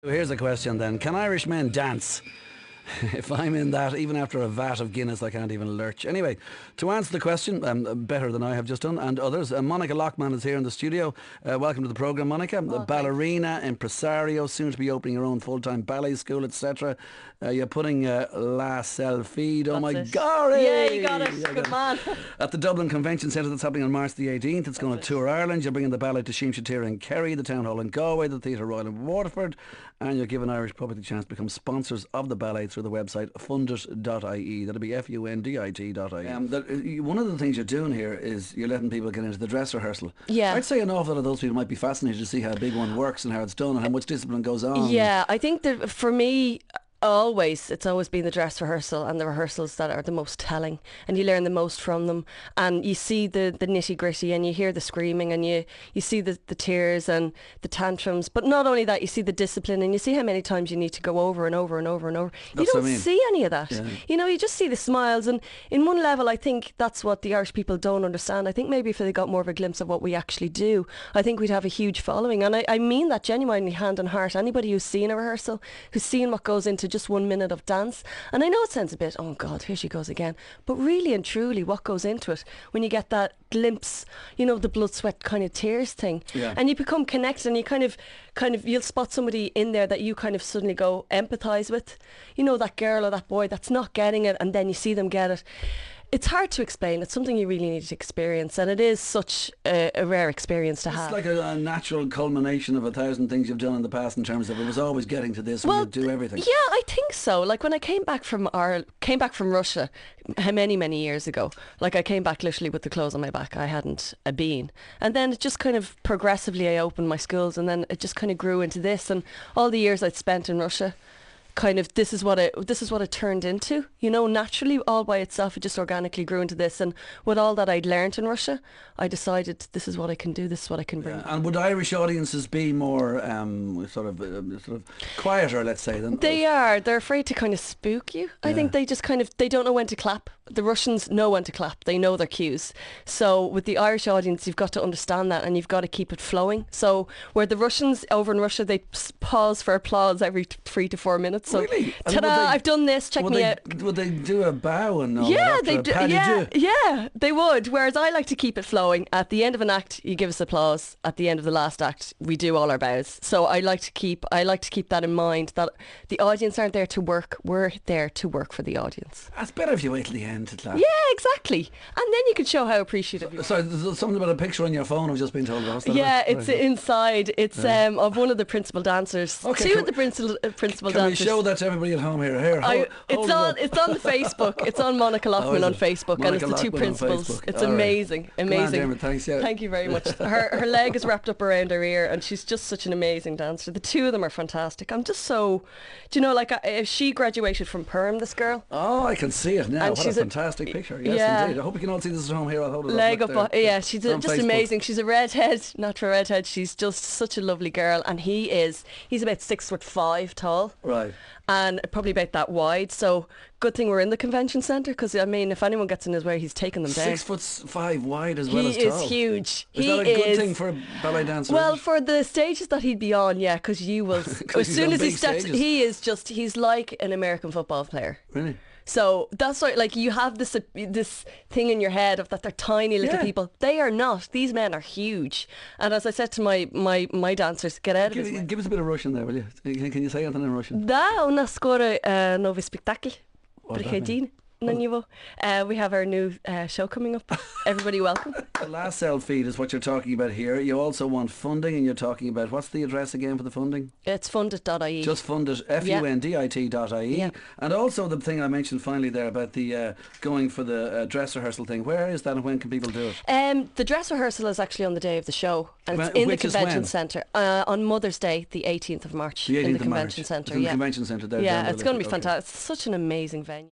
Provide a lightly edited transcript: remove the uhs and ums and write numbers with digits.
Here's a question then. Can Irish men dance? If I'm in that, even after a vat of Guinness, I can't even lurch. Anyway, to answer the question, better than I have just done, and others, Monica Loughman is here in the studio. Welcome to the programme, Monica. Ballerina, Impresario, soon to be opening your own full-time ballet school, etc. You're putting La Selfie. Oh my God! Yeah, you got it. Good man. At the Dublin Convention Centre, that's happening on March the 18th. It's going to tour Ireland. You're bringing the ballet to Shimshatir in Kerry, the Town Hall in Galway, the Theatre Royal in Waterford, and you're giving Irish public the chance to become sponsors of the ballet through the website fundit.ie. That'll be fundit.ie. One of the things you're doing here is you're letting people get into the dress rehearsal. Yeah. I'd say an awful lot of those people might be fascinated to see how a big one works and how it's done and how much discipline goes on. Yeah, I think that for me, it's always been the dress rehearsal and the rehearsals that are the most telling, and you learn the most from them, and you see the nitty gritty, and you hear the screaming, and you see the tears and the tantrums. But not only that, you see the discipline, and you see how many times you need to go over and over and over and over. You don't see any of that. Yeah. You know, you just see the smiles, and in one level I think that's what the Irish people don't understand. I think maybe if they got more of a glimpse of what we actually do, I think we'd have a huge following. And I mean that genuinely, hand on heart. Anybody who's seen a rehearsal, who's seen what goes into just 1 minute of dance, and I know it sounds a bit, oh God, here she goes again, but really and truly what goes into it when you get that glimpse, you know, the blood, sweat kind of tears thing. Yeah. And you become connected, and you kind of you'll spot somebody in there that you kind of suddenly go empathise with, you know, that girl or that boy that's not getting it, and then you see them get it. It's hard to explain. It's something you really need to experience, and it is such a rare experience to have. It's like a natural culmination of 1,000 things you've done in the past, in terms of it was always getting to this when you do everything. Yeah, I think so. Like when I came back from Russia, how many years ago, like I came back literally with the clothes on my back. I hadn't a bean, and then it just kind of progressively I opened my schools, and then it just kind of grew into this, and all the years I'd spent in Russia, kind of this is what it turned into, you know, naturally, all by itself. It just organically grew into this, and with all that I'd learnt in Russia, I decided this is what I can do, this is what I can bring. And would Irish audiences be more sort of quieter, let's say, than they're afraid to kind of spook you. I think they just they don't know when to clap. The Russians know when to clap, they know their cues. So with the Irish audience, you've got to understand that, and you've got to keep it flowing. So where the Russians over in Russia, they pause for applause every 3 to 4 minutes. So, really? Ta-da! I've done this. Check me out. Would they do a bow and all yeah, that? They do. Yeah, they would. Whereas I like to keep it flowing. At the end of an act, you give us applause. At the end of the last act, we do all our bows. So I like to keep that in mind. That the audience aren't there to work. We're there to work for the audience. That's better if you wait till the end to clap. Yeah, exactly. And then you can show how appreciative you are. So there's something about a picture on your phone I've just been told about. Yeah, it's inside. It's of one of the principal dancers. Okay, two of the principal dancers. Can we show that to everybody at home here? It's on the Facebook. It's on Monica Loughman on Facebook, and it's the two principals. It's amazing. Amazing. Dermot, thanks, yeah. Thank you very much. Her leg is wrapped up around her ear, and she's just such an amazing dancer. The two of them are fantastic. I'm just so, do you know, like she graduated from Perm, this girl. Oh, I can see it now. And what a fantastic picture. Yes, indeed. I hope you can all see this at home here. I'll hold it leg up. Yeah, she's just Facebook. Amazing. She's a redhead, natural redhead. She's just such a lovely girl, and he's about 6'5" tall. Right. And probably about that wide. So good thing we're in the convention centre, because I mean, if anyone gets in his way, he's taking them down. 6'5" wide as well as tall. He is huge. Is that a good thing for a ballet dancer? Well, for the stages that he'd be on, yeah, because you will. As soon as he steps, he's like an American football player. Really? So that's why, like, you have this thing in your head of that they're tiny little people. They are not. These men are huge. And as I said to my dancers, get out of his way. Give us a bit of Russian there, will you? Can you say anything in Russian? Да, у нас скоро новый спектакль. Приходи на него. We have our new show coming up. Everybody welcome. The last cell feed is what you're talking about here. You also want funding, and you're talking about, what's the address again for the funding? It's fundit.ie. Just fundit, fundit.ie. Yeah. And also the thing I mentioned finally there about the going for the dress rehearsal thing. Where is that, and when can people do it? The dress rehearsal is actually on the day of the show, and it's in the convention centre on Mother's Day, the 18th of March, in the convention centre. In the convention centre there. Yeah, it's going to be fantastic. It's such an amazing venue.